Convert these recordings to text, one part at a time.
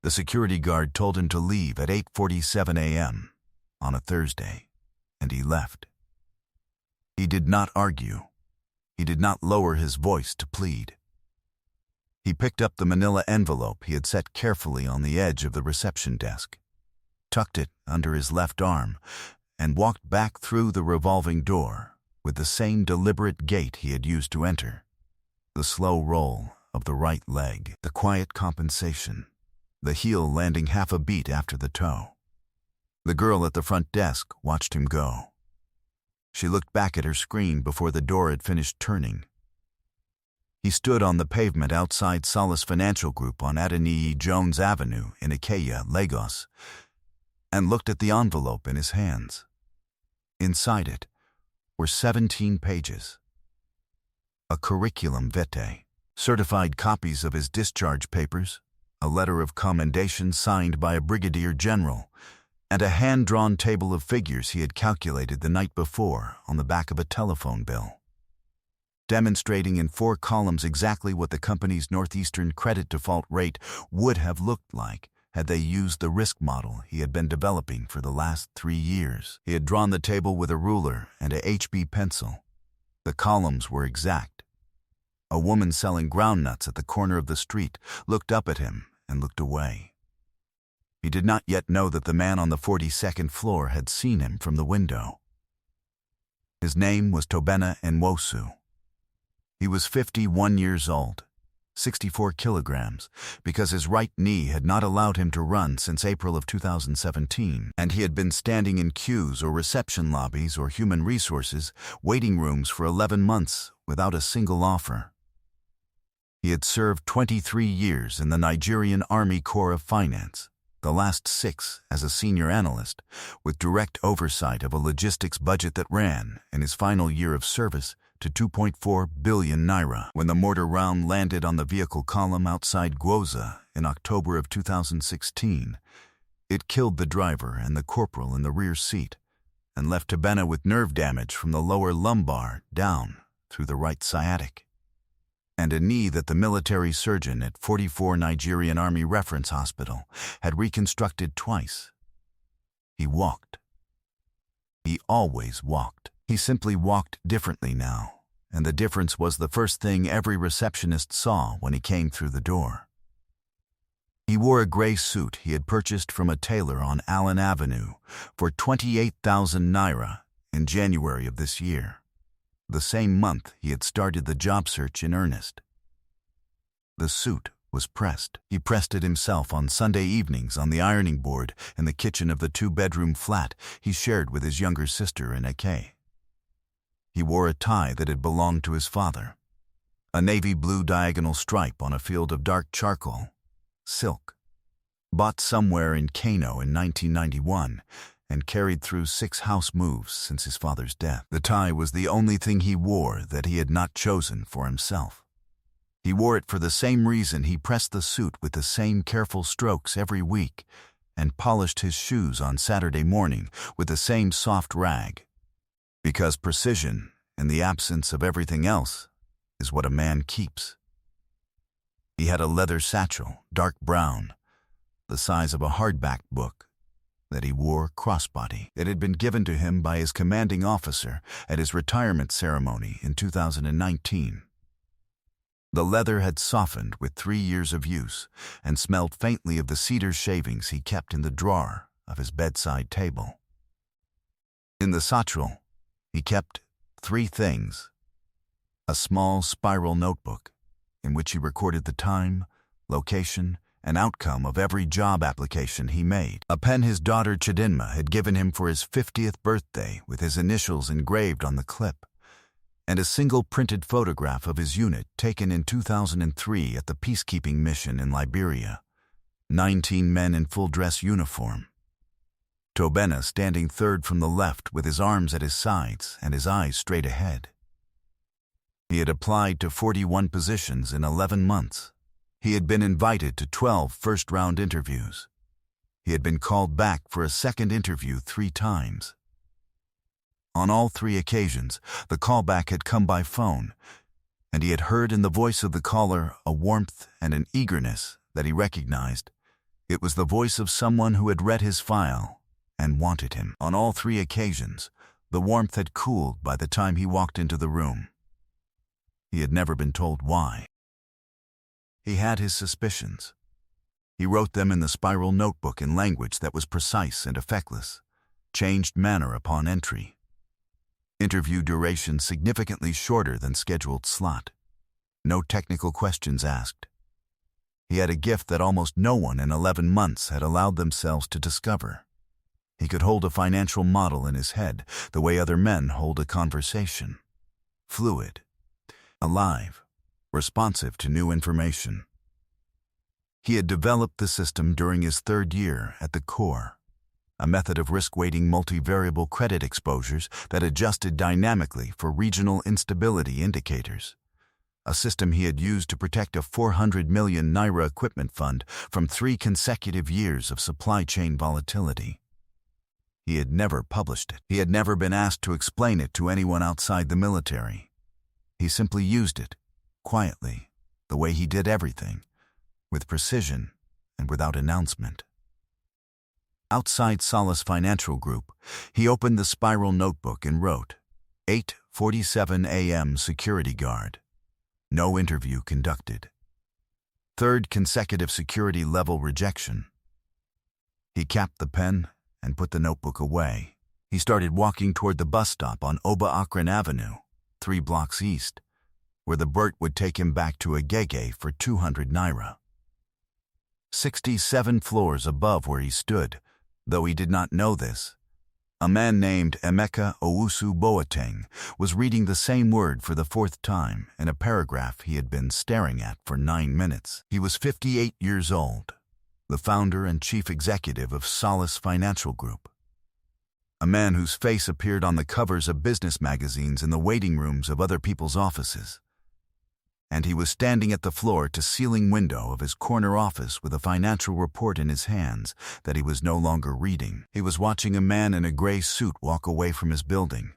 The security guard told him to leave at 8:47 a.m. on a Thursday, and he left. He did not argue. He did not lower his voice to plead. He picked up the manila envelope he had set carefully on the edge of the reception desk, tucked it under his left arm, and walked back through the revolving door with the same deliberate gait he had used to enter. The slow roll of the right leg, the quiet compensation, the heel landing half a beat after the toe. The girl at the front desk watched him go. She looked back at her screen before the door had finished turning. He stood on the pavement outside Solace Financial Group on Adeniyi Jones Avenue in Ikeja, Lagos, and looked at the envelope in his hands. Inside it were 17 pages. A curriculum vitae, certified copies of his discharge papers, a letter of commendation signed by a brigadier general, and a hand-drawn table of figures he had calculated the night before on the back of a telephone bill, demonstrating in 4 columns exactly what the company's Northeastern credit default rate would have looked like had they used the risk model he had been developing for the last 3 years. He had drawn the table with a ruler and a HB pencil. The columns were exact. A woman selling groundnuts at the corner of the street looked up at him and looked away. He did not yet know that the man on the 42nd floor had seen him from the window. His name was Tobena Nwosu. He was 51 years old, 64 kilograms, because his right knee had not allowed him to run since April of 2017, and he had been standing in queues or reception lobbies or human resources waiting rooms for 11 months without a single offer. He had served 23 years in the Nigerian Army Corps of Finance, the last 6 as a senior analyst, with direct oversight of a logistics budget that ran, in his final year of service, to 2.4 billion naira. When the mortar round landed on the vehicle column outside Gwoza in October of 2016, it killed the driver and the corporal in the rear seat and left Tobena with nerve damage from the lower lumbar down through the right sciatic, and a knee that the military surgeon at 44 Nigerian Army Reference Hospital had reconstructed twice. He walked. He always walked. He simply walked differently now, and the difference was the first thing every receptionist saw when he came through the door. He wore a gray suit he had purchased from a tailor on Allen Avenue for 28,000 naira in January of this year, the same month he had started the job search in earnest. The suit was pressed. He pressed it himself on Sunday evenings on the ironing board in the kitchen of the 2-bedroom flat he shared with his younger sister in Ike. He wore a tie that had belonged to his father, a navy blue diagonal stripe on a field of dark charcoal, silk, bought somewhere in Kano in 1991 and carried through 6 house moves since his father's death. The tie was the only thing he wore that he had not chosen for himself. He wore it for the same reason he pressed the suit with the same careful strokes every week and polished his shoes on Saturday morning with the same soft rag, because precision, in the absence of everything else, is what a man keeps. He had a leather satchel, dark brown, the size of a hardback book, that he wore crossbody. It had been given to him by his commanding officer at his retirement ceremony in 2019. The leather had softened with 3 years of use and smelled faintly of the cedar shavings he kept in the drawer of his bedside table. In the satchel, he kept 3 things: a small spiral notebook in which he recorded the time, location, and outcome of every job application he made, a pen his daughter Chidinma had given him for his 50th birthday with his initials engraved on the clip, and a single printed photograph of his unit taken in 2003 at the peacekeeping mission in Liberia, 19 men in full-dress uniform. Tobena standing third from the left with his arms at his sides and his eyes straight ahead. He had applied to 41 positions in 11 months. He had been invited to 12 first-round interviews. He had been called back for a second interview 3 times. On all 3 occasions, the callback had come by phone, and he had heard in the voice of the caller a warmth and an eagerness that he recognized It was the voice of someone who had read his file and wanted him. On all 3 occasions, the warmth had cooled by the time he walked into the room. He had never been told why. He had his suspicions. He wrote them in the spiral notebook in language that was precise and effectless, changed manner upon entry. Interview duration significantly shorter than scheduled slot. No technical questions asked. He had a gift that almost no one in 11 months had allowed themselves to discover. He could hold a financial model in his head the way other men hold a conversation. Fluid, alive, responsive to new information. He had developed the system during his 3rd year at the core, a method of risk-weighting multivariable credit exposures that adjusted dynamically for regional instability indicators, a system he had used to protect a 400 million naira equipment fund from 3 consecutive years of supply chain volatility. He had never published it. He had never been asked to explain it to anyone outside the military. He simply used it, quietly, the way he did everything, with precision and without announcement. Outside Solace Financial Group, he opened the spiral notebook and wrote, 8:47 a.m. security guard. No interview conducted. 3rd consecutive security level rejection. He capped the pen and put the notebook away. He started walking toward the bus stop on Oba Akran Avenue, 3 blocks east, where the BERT would take him back to Agege for 200 naira. 67 floors above where he stood, though he did not know this, a man named Emeka Owusu Boateng was reading the same word for the 4th time in a paragraph he had been staring at for 9 minutes. He was 58 years old, the founder and chief executive of Solace Financial Group, a man whose face appeared on the covers of business magazines in the waiting rooms of other people's offices. And he was standing at the floor-to-ceiling window of his corner office with a financial report in his hands that he was no longer reading. He was watching a man in a gray suit walk away from his building.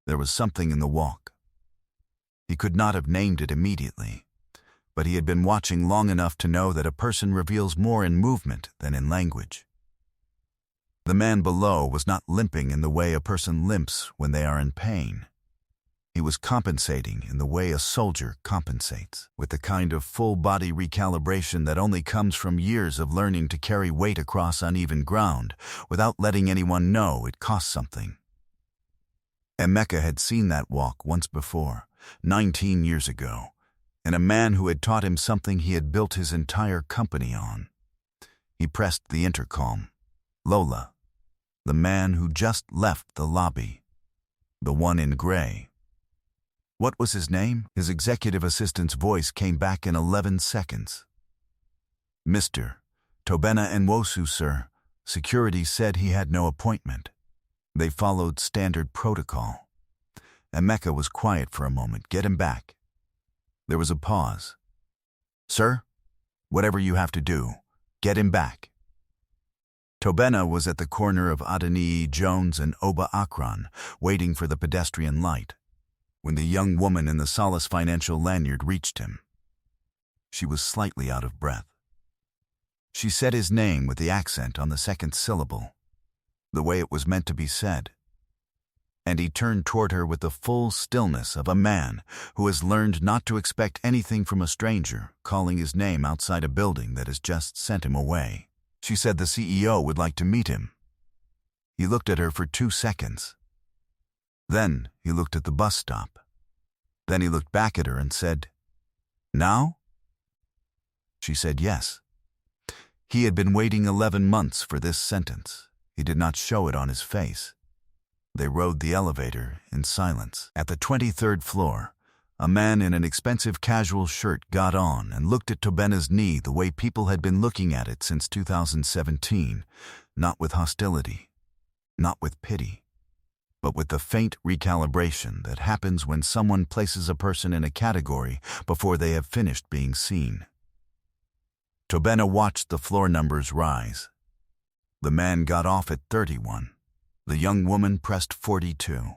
There was something in the walk. He could not have named it immediately, but he had been watching long enough to know that a person reveals more in movement than in language. The man below was not limping in the way a person limps when they are in pain. He was compensating in the way a soldier compensates, with the kind of full-body recalibration that only comes from years of learning to carry weight across uneven ground without letting anyone know it costs something. Emeka had seen that walk once before, 19 years ago, in a man who had taught him something he had built his entire company on. He pressed the intercom. Lola, the man who just left the lobby, the one in gray. What was his name? His executive assistant's voice came back in 11 seconds. Mr. Tobena Nwosu, sir. Security said he had no appointment. They followed standard protocol. Emeka was quiet for a moment. Get him back. There was a pause. Sir, whatever you have to do, get him back. Tobena was at the corner of Adeniyi Jones and Oba Akran, waiting for the pedestrian light, when the young woman in the Solace Financial lanyard reached him. She was slightly out of breath. She said his name with the accent on the second syllable, the way it was meant to be said. And he turned toward her with the full stillness of a man who has learned not to expect anything from a stranger calling his name outside a building that has just sent him away. She said the CEO would like to meet him. He looked at her for 2 seconds. Then he looked at the bus stop. Then he looked back at her and said, "Now?" She said yes. He had been waiting 11 months for this sentence. He did not show it on his face. They rode the elevator in silence. At the 23rd floor, a man in an expensive casual shirt got on and looked at Tobena's knee the way people had been looking at it since 2017, not with hostility, not with pity, but with the faint recalibration that happens when someone places a person in a category before they have finished being seen. Tobena watched the floor numbers rise. The man got off at 31. The young woman pressed 42.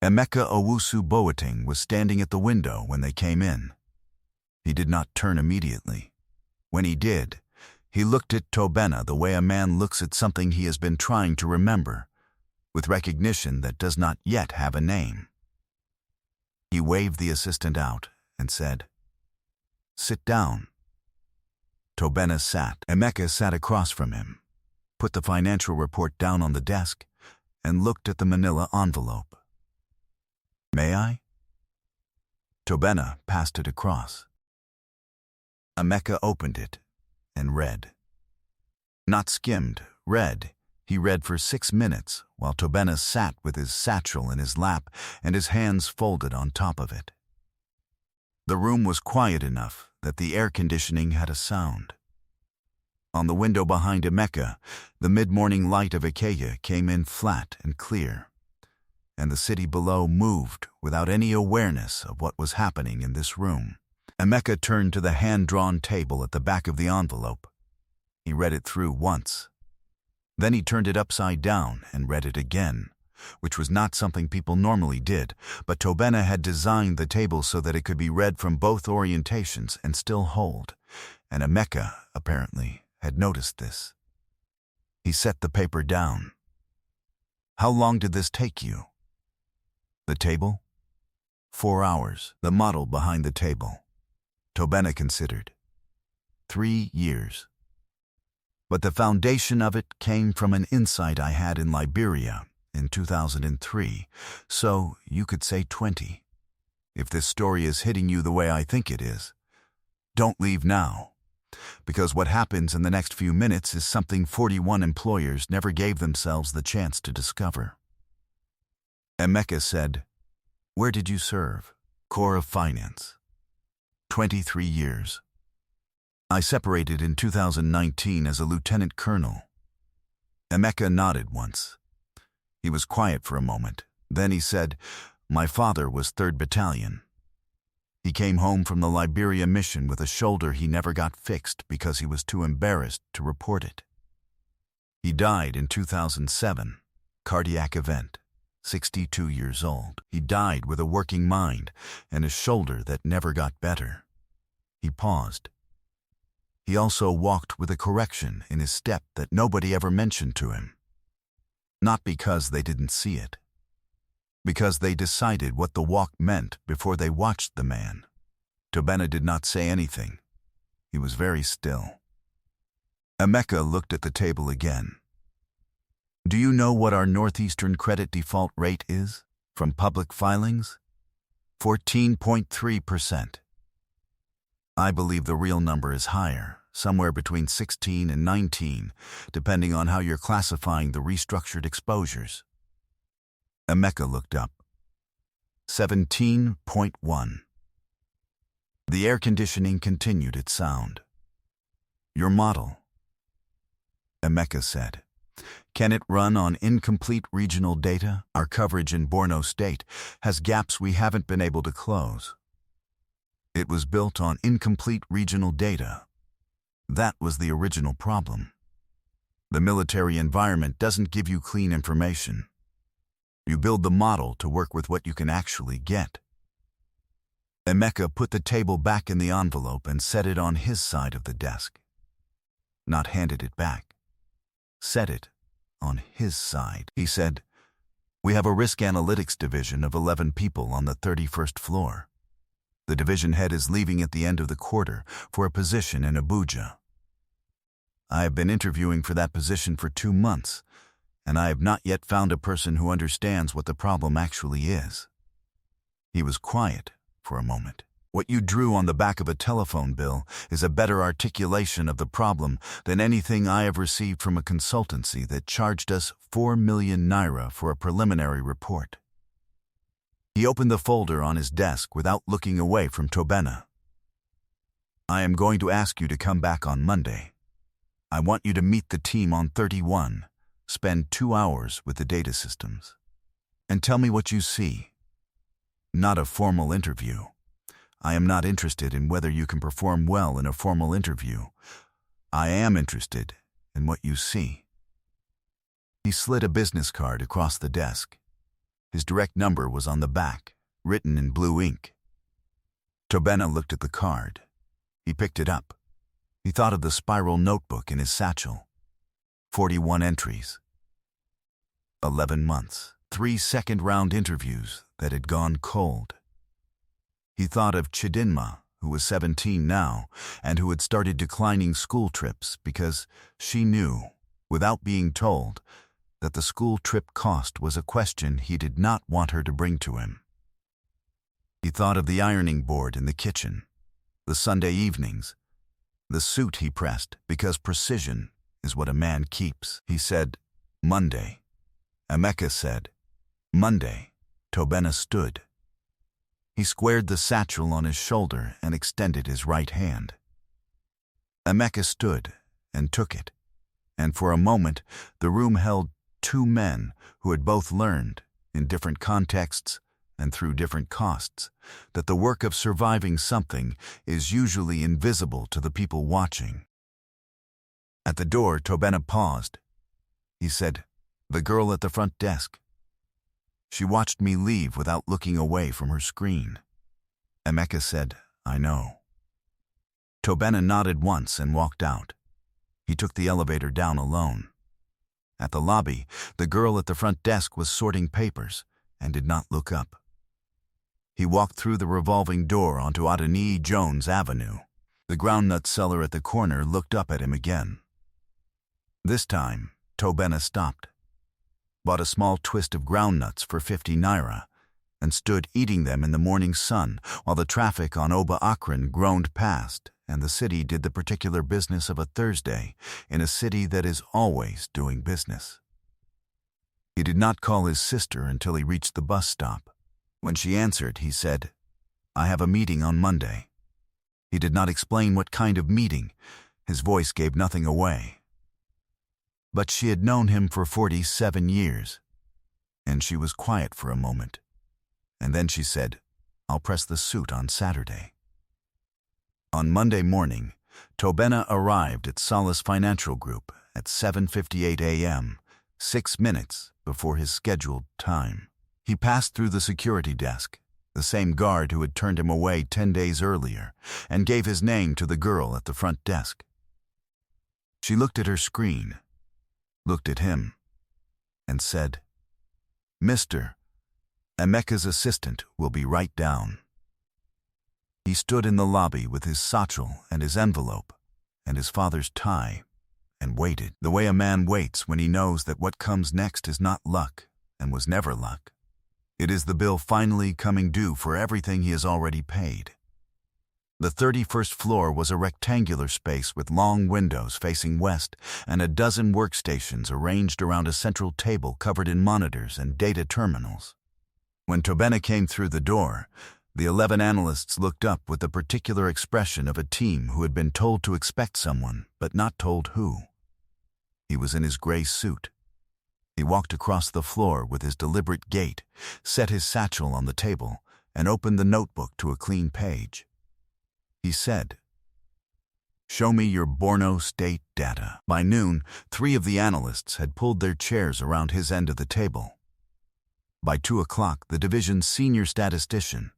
Emeka Owusu Boateng was standing at the window when they came in. He did not turn immediately. When he did, He looked at Tobena the way a man looks at something he has been trying to remember, with recognition that does not yet have a name. He waved the assistant out and said, "Sit down." Tobena sat. Emeka sat across from him, put the financial report down on the desk, and looked at the manila envelope. "May I?" Tobena passed it across. Emeka opened it and read. Not skimmed, read. He read for 6 minutes while Tobena sat with his satchel in his lap and his hands folded on top of it. The room was quiet enough that the air conditioning had a sound. On the window behind Emeka, the mid-morning light of Ikeja came in flat and clear, and the city below moved without any awareness of what was happening in this room. Emeka turned to the hand-drawn table at the back of the envelope. He read it through once. Then he turned it upside down and read it again, which was not something people normally did, but Tobena had designed the table so that it could be read from both orientations and still hold, and Emeka, apparently, had noticed this. He set the paper down. "How long did this take you?" "The table?" 4 hours. The model behind the table. Tobena considered. 3 years. But the foundation of it came from an insight I had in Liberia in 2003, so you could say 20. If this story is hitting you the way I think it is, don't leave now, because what happens in the next few minutes is something 41 employers never gave themselves the chance to discover. Emeka said, "Where did you serve?" "Corps of Finance." 23 years. I separated in 2019 as a lieutenant colonel. Emeka nodded once. He was quiet for a moment. Then he said, "My father was 3rd Battalion. He came home from the Liberia mission with a shoulder he never got fixed because he was too embarrassed to report it. He died in 2007, cardiac event, 62 years old. He died with a working mind and a shoulder that never got better." He paused. He also walked with a correction in his step that nobody ever mentioned to him. Not because they didn't see it. Because they decided what the walk meant before they watched the man. Tobena did not say anything. He was very still. Emeka looked at the table again. "Do you know what our Northeastern credit default rate is from public filings? 14.3%. I believe the real number is higher, somewhere between 16 and 19, depending on how you're classifying the restructured exposures." Emeka looked up. 17.1. The air conditioning continued its sound. "Your model," Emeka said. "Can it run on incomplete regional data? Our coverage in Borno State has gaps we haven't been able to close. It was built on incomplete regional data. That was the original problem. The military environment doesn't give you clean information. You build the model to work with what you can actually get." Emeka put the table back in the envelope and set it on his side of the desk. Not handed it back. Set it on his side. He said, "We have a risk analytics division of 11 people on the 31st floor. The division head is leaving at the end of the quarter for a position in Abuja. I have been interviewing for that position for 2 months, and I have not yet found a person who understands what the problem actually is." He was quiet for a moment. "What you drew on the back of a telephone bill is a better articulation of the problem than anything I have received from a consultancy that charged us 4 million naira for a preliminary report." He opened the folder on his desk without looking away from Tobena. "I am going to ask you to come back on Monday. I want you to meet the team on 31, spend 2 hours with the data systems, and tell me what you see. Not a formal interview. I am not interested in whether you can perform well in a formal interview. I am interested in what you see." He slid a business card across the desk. His direct number was on the back, written in blue ink. Tobena looked at the card. He picked it up. He thought of the spiral notebook in his satchel. 41 entries. 11 months. 3 second-round interviews that had gone cold. He thought of Chidinma, who was 17 now, and who had started declining school trips because she knew, without being told, that the school trip cost was a question he did not want her to bring to him. He thought of the ironing board in the kitchen, the Sunday evenings, the suit he pressed because precision is what a man keeps. He said, Monday. Emeka said, Monday. Tobena stood. He squared the satchel on his shoulder and extended his right hand. Emeka stood and took it, and for a moment the room held 2 men who had both learned, in different contexts and through different costs, that the work of surviving something is usually invisible to the people watching. At the door, Tobena paused. He said, The girl at the front desk. She watched me leave without looking away from her screen. Emeka said, I know. Tobena nodded once and walked out. He took the elevator down alone. At the lobby, the girl at the front desk was sorting papers and did not look up. He walked through the revolving door onto Adeniyi Jones Avenue. The groundnut seller at the corner looked up at him again. This time, Tobena stopped, bought a small twist of groundnuts for 50 naira, and stood eating them in the morning sun while the traffic on Oba Akron groaned past and the city did the particular business of a Thursday in a city that is always doing business. He did not call his sister until he reached the bus stop. When she answered, he said, I have a meeting on Monday. He did not explain what kind of meeting. His voice gave nothing away. But she had known him for 47 years, and she was quiet for a moment. And then she said, I'll press the suit on Saturday. On Monday morning, Tobena arrived at Solace Financial Group at 7:58 a.m., 6 minutes before his scheduled time. He passed through the security desk, the same guard who had turned him away 10 days earlier, and gave his name to the girl at the front desk. She looked at her screen, looked at him, and said, Mr. Emeka's assistant will be right down. He stood in the lobby with his satchel and his envelope and his father's tie and waited, the way a man waits when he knows that what comes next is not luck and was never luck. It is the bill finally coming due for everything he has already paid. The 31st floor was a rectangular space with long windows facing west and a dozen workstations arranged around a central table covered in monitors and data terminals. When Tobena came through the door, the 11 analysts looked up with the particular expression of a team who had been told to expect someone, but not told who. He was in his gray suit. He walked across the floor with his deliberate gait, set his satchel on the table, and opened the notebook to a clean page. He said, Show me your Borno State data. By noon, 3 of the analysts had pulled their chairs around his end of the table. By 2 o'clock, the division's senior statistician,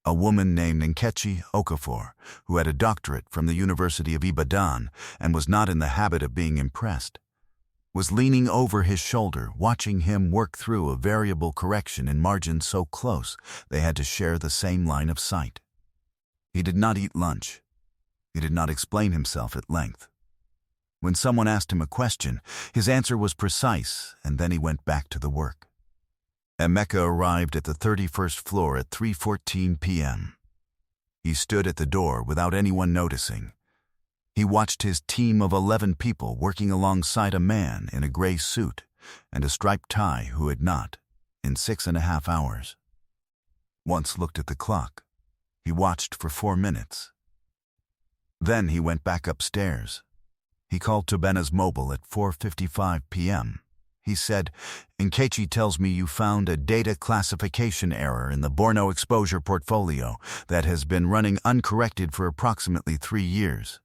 a woman named Nkechi Okafor, who had a doctorate from the University of Ibadan and was not in the habit of being impressed, was leaning over his shoulder, watching him work through a variable correction in margins so close they had to share the same line of sight. He did not eat lunch. He did not explain himself at length. When someone asked him a question, his answer was precise, and then he went back to the work. Emeka arrived at the 31st floor at 3:14 p.m. He stood at the door without anyone noticing. He watched his team of 11 people working alongside a man in a gray suit and a striped tie who had not, in 6.5 hours. Once looked at the clock. He watched for 4 minutes. Then he went back upstairs. He called Tobena's mobile at 4:55 p.m. He said, Nkechi tells me you found a data classification error in the Borno exposure portfolio that has been running uncorrected for approximately 3 years.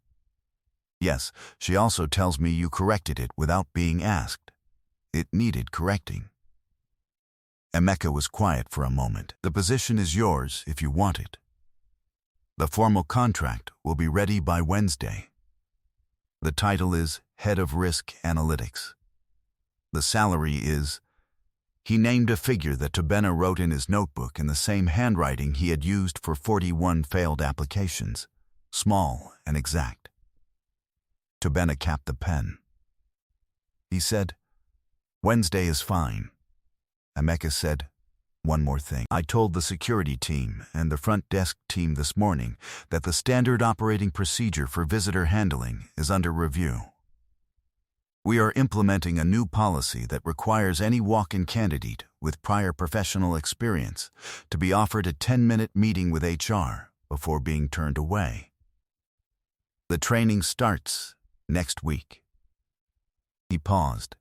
Yes, she also tells me you corrected it without being asked. It needed correcting. Emeka was quiet for a moment. The position is yours if you want it. The formal contract will be ready by Wednesday. The title is Head of Risk Analytics. The salary is... He named a figure that Tobena wrote in his notebook in the same handwriting he had used for 41 failed applications, small and exact. Tobena capped the pen. He said, "Wednesday is fine." Emeka said, "One more thing. I told the security team and the front desk team this morning that the standard operating procedure for visitor handling is under review. We are implementing a new policy that requires any walk-in candidate with prior professional experience to be offered a 10-minute meeting with HR before being turned away. The training starts next week." He paused.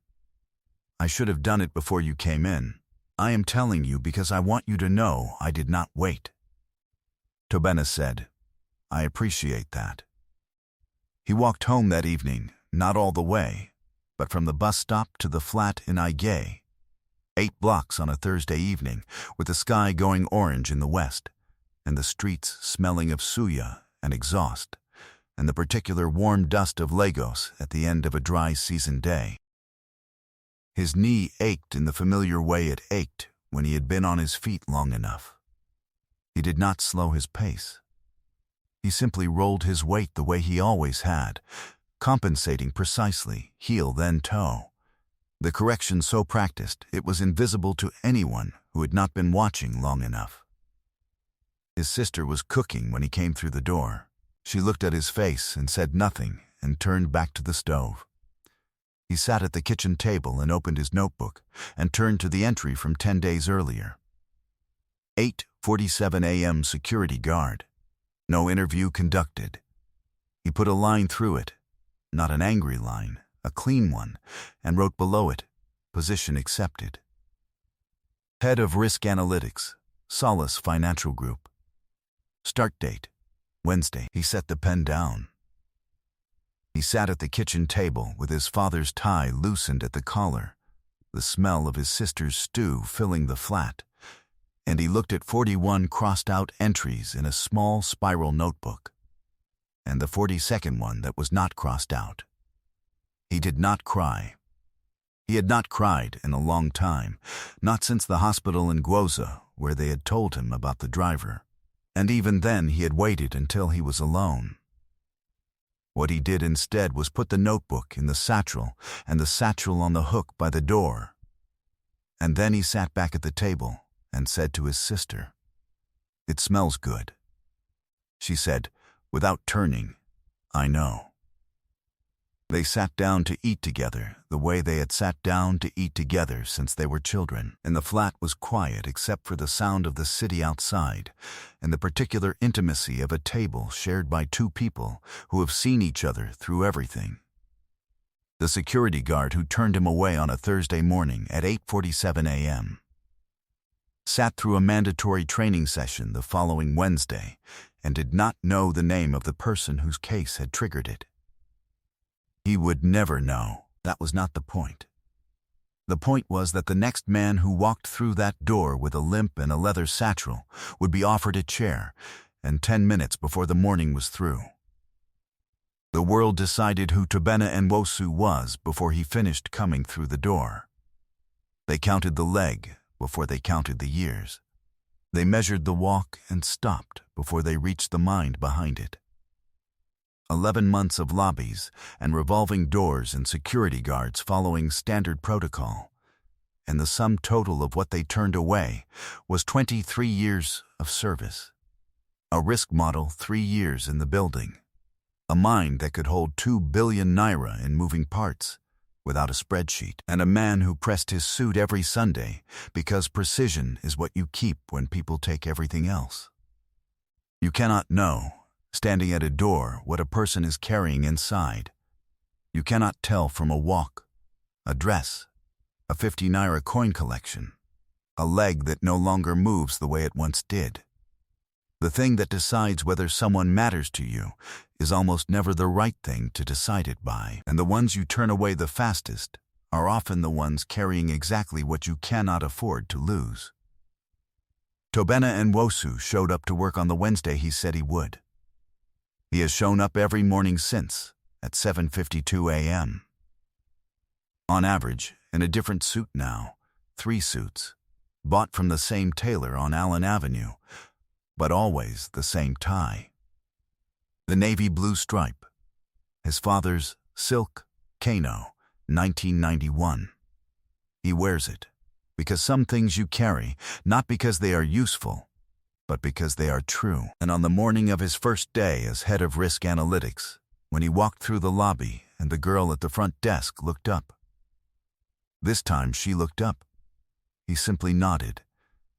"I should have done it before you came in. I am telling you because I want you to know I did not wait." Tobena said, "I appreciate that." He walked home that evening, not all the way, but from the bus stop to the flat in Ige, 8 blocks on a Thursday evening, with the sky going orange in the west, and the streets smelling of suya and exhaust, and the particular warm dust of Lagos at the end of a dry season day. His knee ached in the familiar way it ached when he had been on his feet long enough. He did not slow his pace. He simply rolled his weight the way he always had, compensating precisely, heel then toe. The correction so practiced it was invisible to anyone who had not been watching long enough. His sister was cooking when he came through the door. She looked at his face and said nothing and turned back to the stove. He sat at the kitchen table and opened his notebook and turned to the entry from 10 days earlier. 8:47 a.m. security guard. No interview conducted. He put a line through it, not an angry line, a clean one, and wrote below it, "Position accepted." Head of Risk Analytics, Solace Financial Group. Start date, Wednesday. He set the pen down. He sat at the kitchen table with his father's tie loosened at the collar, the smell of his sister's stew filling the flat, and he looked at 41 crossed-out entries in a small spiral notebook, and the 42nd one that was not crossed out. He did not cry. He had not cried in a long time, not since the hospital in Gwoza where they had told him about the driver, and even then he had waited until he was alone. What he did instead was put the notebook in the satchel and the satchel on the hook by the door. And then he sat back at the table and said to his sister, "It smells good." She said, without turning, "I know." They sat down to eat together the way they had sat down to eat together since they were children, and the flat was quiet except for the sound of the city outside and the particular intimacy of a table shared by two people who have seen each other through everything. The security guard who turned him away on a Thursday morning at 8:47 a.m. sat through a mandatory training session the following Wednesday and did not know the name of the person whose case had triggered it. He would never know. That was not the point. The point was that the next man who walked through that door with a limp and a leather satchel would be offered a chair, and 10 minutes before the morning was through. The world decided who Tobena Nwosu was before he finished coming through the door. They counted the leg before they counted the years. They measured the walk and stopped before they reached the mind behind it. 11 months of lobbies and revolving doors and security guards following standard protocol, and the sum total of what they turned away was 23 years of service. A risk model 3 years in the building. A mind that could hold 2 billion naira in moving parts without a spreadsheet, and a man who pressed his suit every Sunday because precision is what you keep when people take everything else. You cannot know, standing at a door, what a person is carrying inside. You cannot tell from a walk, a dress, a 50 naira coin collection, a leg that no longer moves the way it once did. The thing that decides whether someone matters to you is almost never the right thing to decide it by, and the ones you turn away the fastest are often the ones carrying exactly what you cannot afford to lose. Tobena Nwosu showed up to work on the Wednesday he said he would. He has shown up every morning since, at 7:52 a.m. On average, in a different suit now, 3 suits, bought from the same tailor on Allen Avenue, but always the same tie. The navy blue stripe, his father's silk Kano, 1991. He wears it because some things you carry, not because they are useful, but because they are true. And on the morning of his first day as head of risk analytics, when he walked through the lobby and the girl at the front desk looked up. This time she looked up. He simply nodded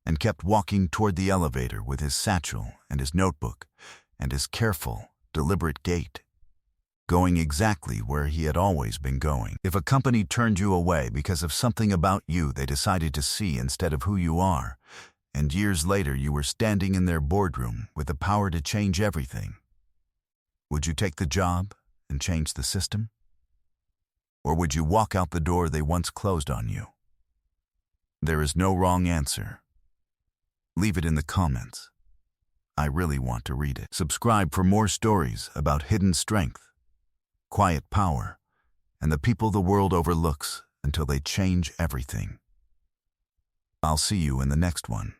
and kept walking toward the elevator with his satchel and his notebook and his careful, deliberate gait, going exactly where he had always been going. If a company turned you away because of something about you they decided to see instead of who you are, and years later you were standing in their boardroom with the power to change everything, would you take the job and change the system? Or would you walk out the door they once closed on you? There is no wrong answer. Leave it in the comments. I really want to read it. Subscribe for more stories about hidden strength, quiet power, and the people the world overlooks until they change everything. I'll see you in the next one.